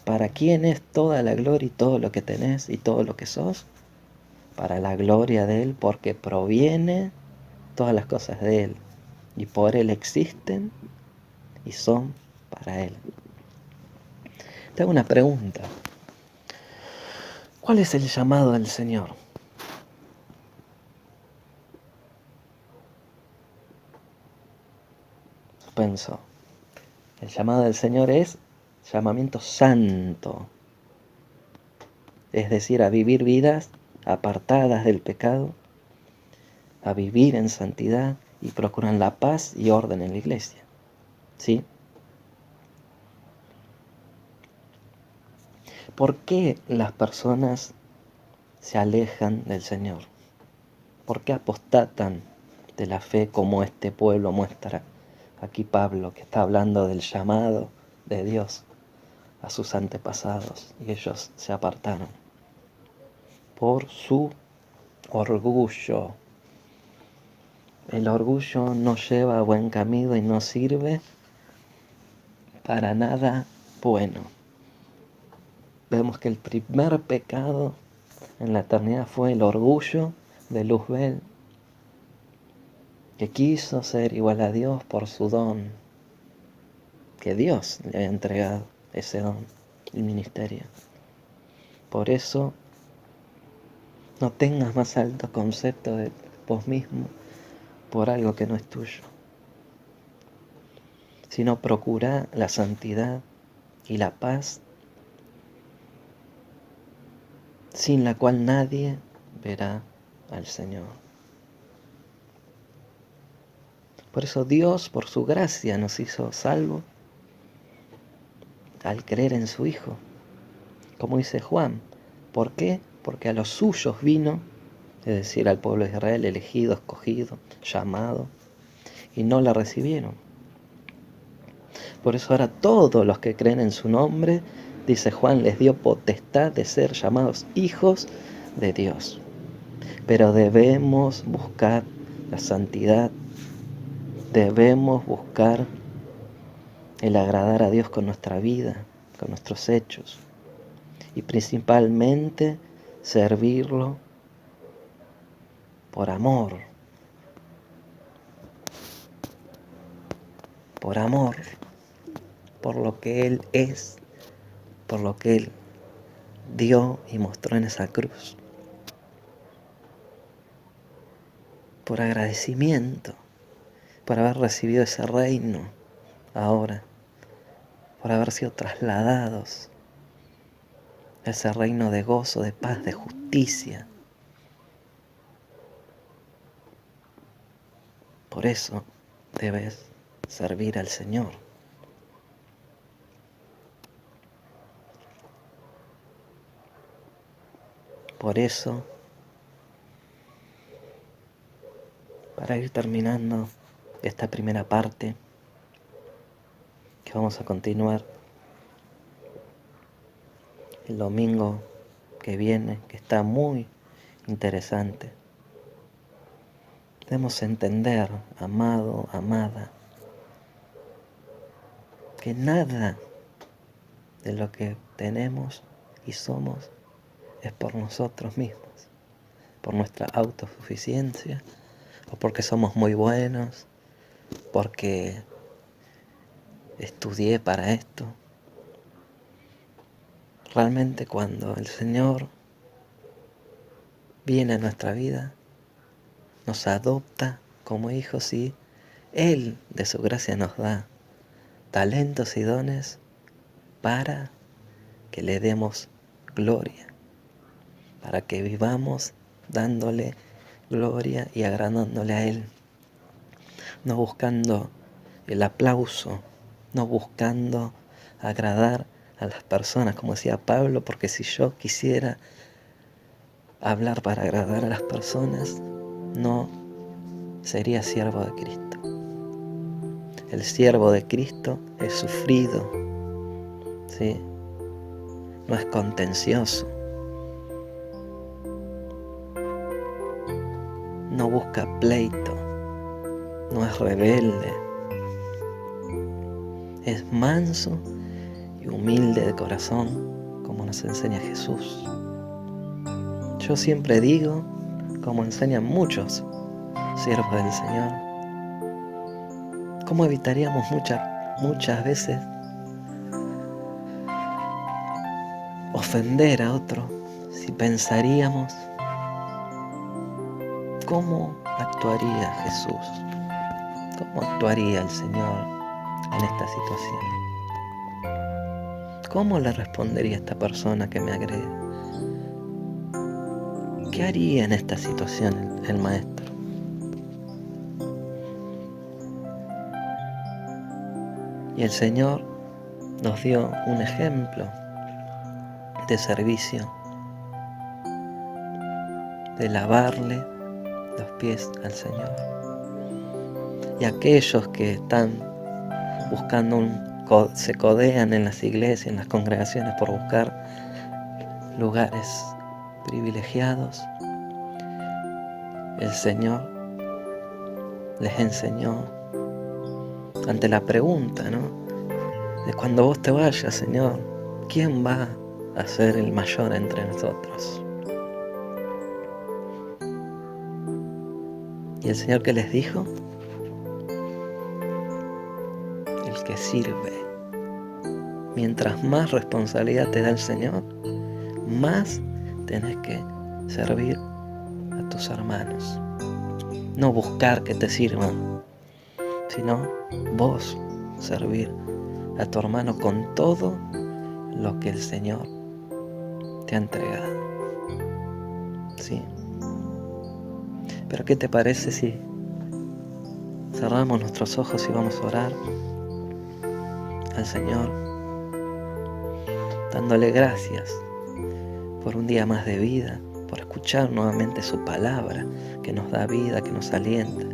¿Para quién es toda la gloria y todo lo que tenés y todo lo que sos? Para la gloria de Él, porque proviene todas las cosas de Él y por Él existen y son para Él. Te hago una pregunta. ¿Cuál es el llamado del Señor? Suspenso. El llamado del Señor es llamamiento santo, es decir, a vivir vidas apartadas del pecado, a vivir en santidad y procuran la paz y orden en la iglesia. ¿Sí? ¿Por qué las personas se alejan del Señor? ¿Por qué apostatan de la fe como este pueblo muestra aquí Pablo, que está hablando del llamado de Dios a sus antepasados y ellos se apartaron? Por su orgullo. El orgullo no lleva a buen camino y no sirve para nada bueno. Vemos que el primer pecado en la eternidad fue el orgullo de Luzbel, que quiso ser igual a Dios por su don, que Dios le había entregado ese don, el ministerio. Por eso, no tengas más alto concepto de vos mismo por algo que no es tuyo, sino procura la santidad y la paz, sin la cual nadie verá al Señor. Por eso Dios, por su gracia, nos hizo salvos al creer en su Hijo. Como dice Juan, ¿por qué? Porque a los suyos vino, es decir, al pueblo de Israel, elegido, escogido, llamado, y no la recibieron. Por eso ahora todos los que creen en su nombre, dice Juan, les dio potestad de ser llamados hijos de Dios. Pero debemos buscar la santidad, debemos buscar el agradar a Dios con nuestra vida, con nuestros hechos, y principalmente servirlo por amor, por lo que Él es, por lo que Él dio y mostró en esa cruz, por agradecimiento, por haber recibido ese reino ahora, por haber sido trasladados a ese reino de gozo, de paz, de justicia. Por eso debes servir al Señor. Por eso, para ir terminando esta primera parte, que vamos a continuar el domingo que viene, que está muy interesante. Debemos entender, amado, amada, que nada de lo que tenemos y somos es por nosotros mismos, por nuestra autosuficiencia, o porque somos muy buenos, porque estudié para esto. Realmente cuando el Señor viene a nuestra vida, nos adopta como hijos y Él de su gracia nos da talentos y dones para que le demos gloria, para que vivamos dándole gloria y agradándole a Él, no buscando el aplauso, no buscando agradar a las personas, como decía Pablo, porque si yo quisiera hablar para agradar a las personas, no sería siervo de Cristo. El siervo de Cristo es sufrido, ¿sí? No es contencioso, no busca pleito, no es rebelde, es manso y humilde de corazón, como nos enseña Jesús. Yo siempre digo, como enseñan muchos siervos del Señor, ¿cómo evitaríamos muchas veces ofender a otro si pensaríamos cómo actuaría Jesús, cómo actuaría el Señor en esta situación? ¿Cómo le respondería a esta persona que me agrede? ¿Qué haría en esta situación el Maestro? Y el Señor nos dio un ejemplo de servicio, de lavarle los pies al Señor. Y aquellos que están buscando se codean en las iglesias, en las congregaciones por buscar lugares privilegiados, el Señor les enseñó ante la pregunta, ¿no? De cuando vos te vayas, Señor, ¿quién va a ser el mayor entre nosotros? ¿Y el Señor qué les dijo? El que sirve. Mientras más responsabilidad te da el Señor, más tenés que servir a tus hermanos. No buscar que te sirvan, sino vos servir a tu hermano con todo lo que el Señor te ha entregado. ¿Sí? Pero ¿qué te parece si cerramos nuestros ojos y vamos a orar al Señor, dándole gracias por un día más de vida, por escuchar nuevamente su palabra, que nos da vida, que nos alienta,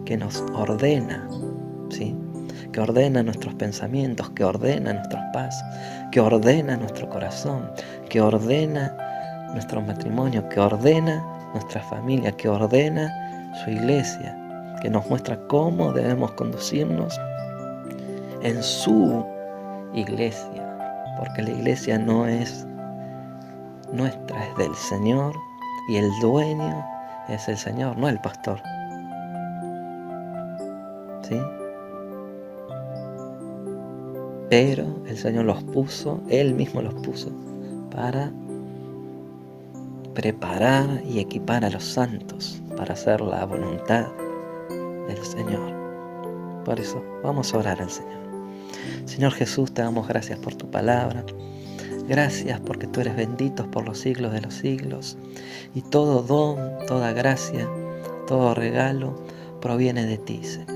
que nos ordena, ¿sí? Que ordena nuestros pensamientos, que ordena nuestros pasos, que ordena nuestro corazón, que ordena nuestro matrimonio, que ordena nuestra familia, que ordena su iglesia, que nos muestra cómo debemos conducirnos en su iglesia, porque la iglesia no es nuestra, es del Señor, y el dueño es el Señor, no el pastor. ¿Sí? Pero el Señor los puso, Él mismo los puso para preparar y equipar a los santos para hacer la voluntad del Señor. Por eso vamos a orar al Señor. Señor Jesús, te damos gracias por tu palabra. Gracias porque tú eres bendito por los siglos de los siglos. Y todo don, toda gracia, todo regalo proviene de ti, Señor.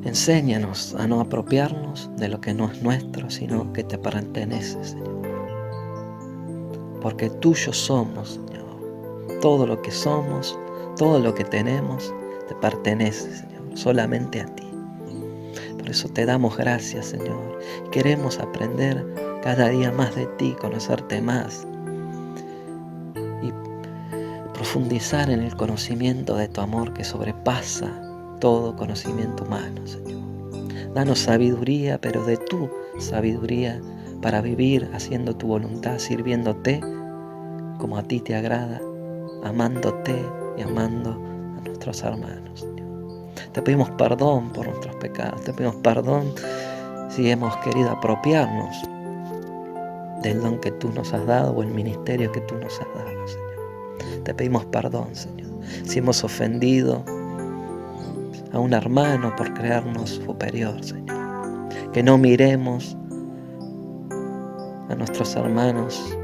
Enséñanos a no apropiarnos de lo que no es nuestro, sino que te pertenece, Señor. porque tuyos somos, Señor. Todo lo que somos, todo lo que tenemos, te pertenece, Señor, solamente a ti. Por eso te damos gracias, Señor. Queremos aprender cada día más de ti, conocerte más y profundizar en el conocimiento de tu amor que sobrepasa todo conocimiento humano, Señor. Danos sabiduría, pero de tu sabiduría, para vivir haciendo tu voluntad, sirviéndote como a ti te agrada, amándote y amando a nuestros hermanos, Señor. Te pedimos perdón por nuestros pecados, te pedimos perdón si hemos querido apropiarnos del don que tú nos has dado o el ministerio que tú nos has dado, Señor. Te pedimos perdón, Señor, si hemos ofendido a un hermano por creernos superior, Señor. Que no miremos a nuestros hermanos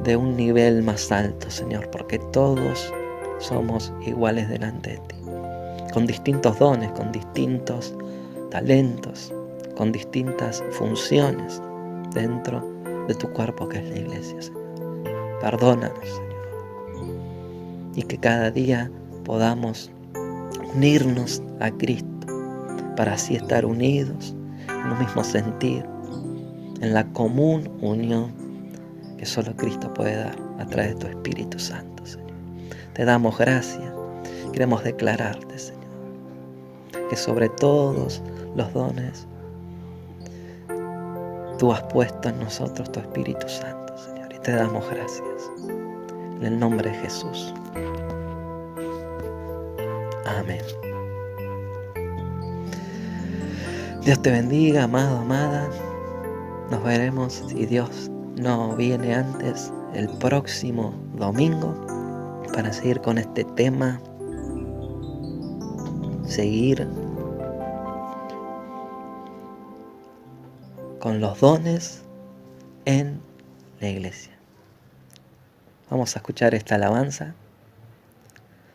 de un nivel más alto, Señor, porque todos somos iguales delante de ti, con distintos dones, con distintos talentos, con distintas funciones dentro de tu cuerpo que es la iglesia, Señor. Perdónanos, Señor, y que cada día podamos unirnos a Cristo para así estar unidos en un mismo sentir, en la común unión que solo Cristo puede dar a través de tu Espíritu Santo, Señor. Te damos gracias, queremos declararte, Señor, que sobre todos los dones tú has puesto en nosotros tu Espíritu Santo, Señor, y te damos gracias. En el nombre de Jesús. Amén. Dios te bendiga, amado, amada. Nos veremos, si Dios no viene antes, el próximo domingo para seguir con este tema, seguir con los dones en la iglesia. Vamos a escuchar esta alabanza.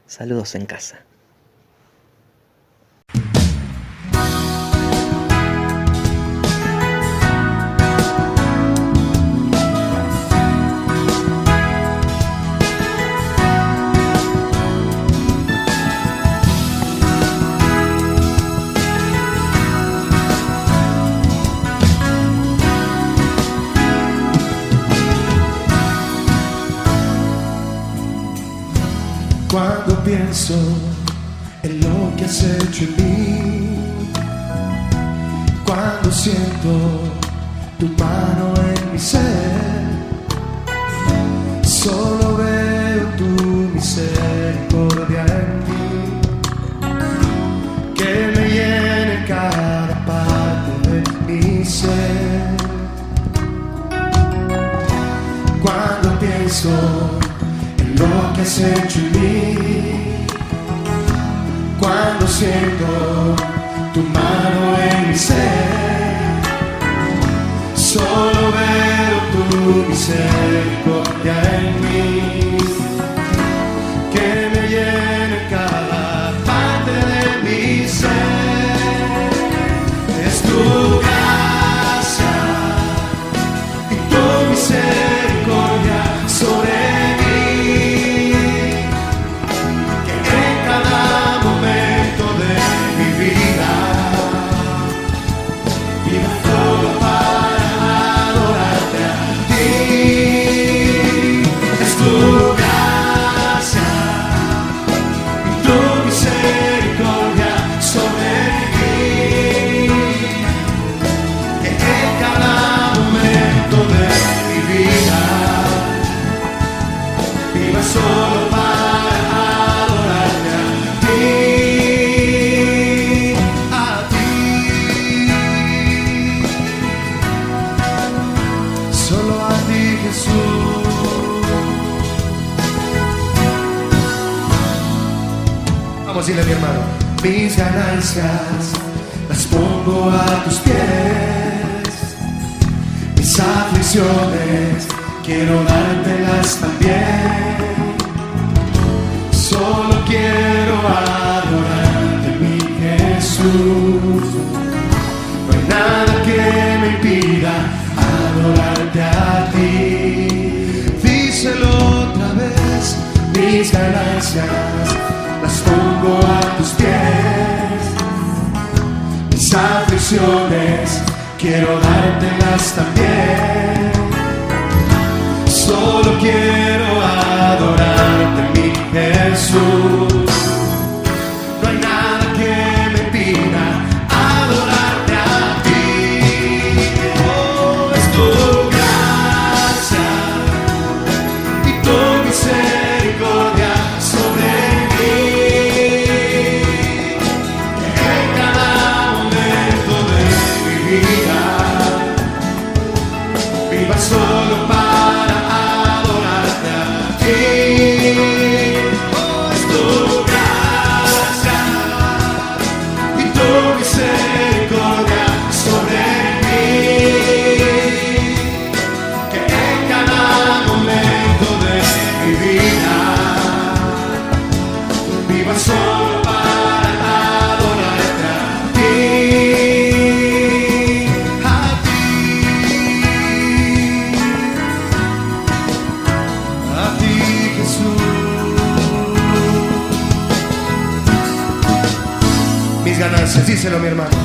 Saludos en casa. Cuando pienso en lo que has hecho en mí, cuando siento tu mano en mi ser, solo veo tu misericordia en mí, que me llene cada parte de mi ser. Cuando pienso lo que has hecho en mí, cuando siento tu mano en mi ser, solo veo tu misericordia en mí, que me llene cada parte de mi ser. Es tu gracia y tu misericordia sobre solo para adorarte a ti, solo a ti, Jesús. Vamos a decirle a mi hermano: mis ganancias las pongo a tus pies, mis aflicciones quiero dártelas también. Solo quiero adorarte, mi Jesús. No hay nada que me impida aflicciones quiero dártelas también. Solo quiero adorarte, mi Jesús. No hay nada que me pida adorarte a ti. Oh, es tu gracia y tu misericordia sobre mí, en cada momento de mi vida viva solo para adorarte a ti. Oh, es tu gracia y tu misericordia sobre mí, que en cada momento de mi vida viva solo para adorarte a ti, a ti Jesús. Mis ganancias, díselo mi hermano,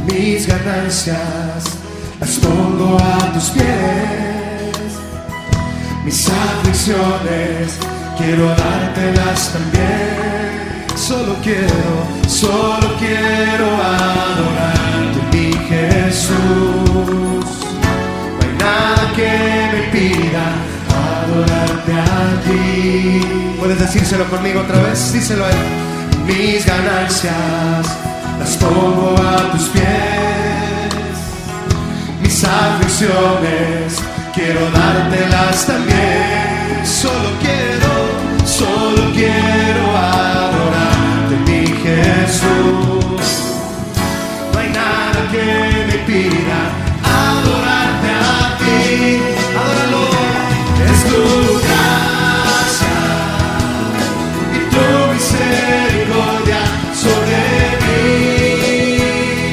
mis ganancias las pongo a tus pies. Mis aflicciones quiero dártelas también. Solo quiero adorarte, mi Jesús. No hay nada que me pida adorarte a ti. ¿Puedes decírselo conmigo otra vez? Díselo a él. Mis ganancias las pongo a tus pies. Mis aflicciones quiero dártelas también. Solo quiero adorarte, mi Jesús. No hay nada que me pida adorarte a ti. Adóralo. Es tu gracia y tu misericordia sobre mí,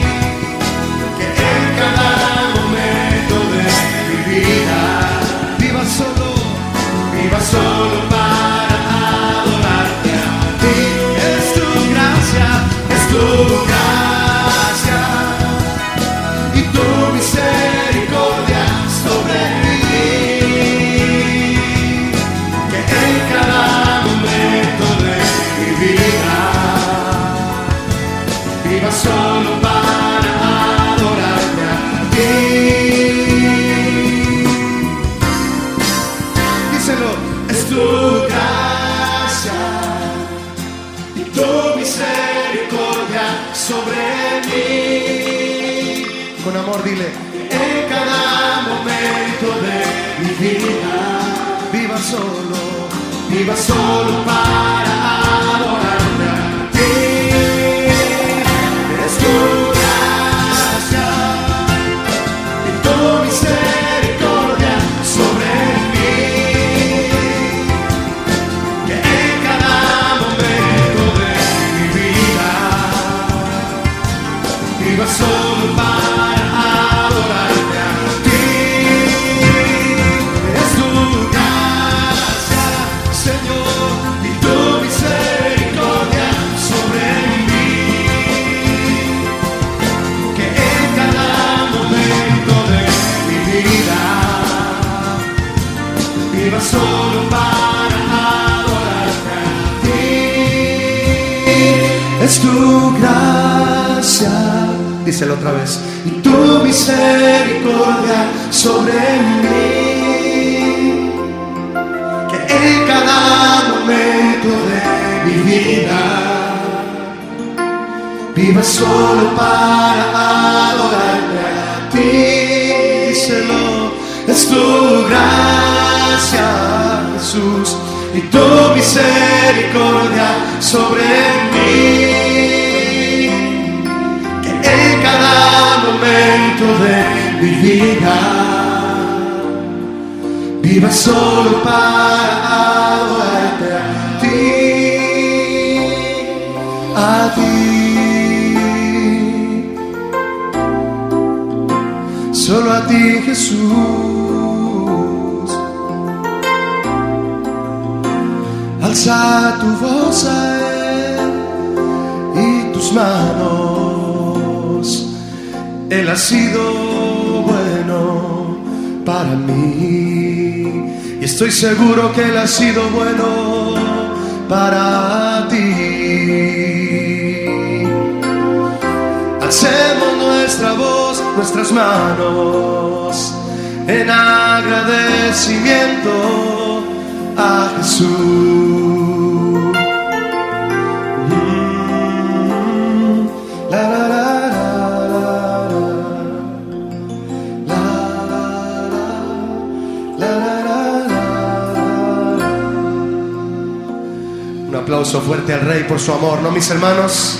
que en cada momento de mi vida viva solo para adorarte a ti. Es tu gracia y tu misericordia sobre mí, que en cada momento de mi vida viva solo para adorarte a ti. Díselo, es tu gracia y tu misericordia sobre mí. Con amor dile, en cada momento de mi vida viva solo para adorarte a ti. Es tu gracia y tu misericordia sobre mí, que en cada momento de mi vida viva solo para adorarte a ti. Es tu gracia, Señor, y tu misericordia sobre mí, que en cada momento de mi vida viva solo para adorarte a ti. Es tu gracia, díselo otra vez, y tu misericordia sobre mí, que en cada momento de mi vida viva solo para adorarte a ti. Díselo, es tu gracia, Jesús, y tu misericordia sobre mí, que en cada momento de mi vida viva solo para adorarte a ti, a ti, solo a ti, Jesús. Alza tu voz a Él y tus manos Él ha sido bueno para mí. Y estoy seguro que Él ha sido bueno para ti. Alcemos nuestra voz, nuestras manos en agradecimiento a Jesús. Un aplauso fuerte al Rey por su amor, ¿no, mis hermanos?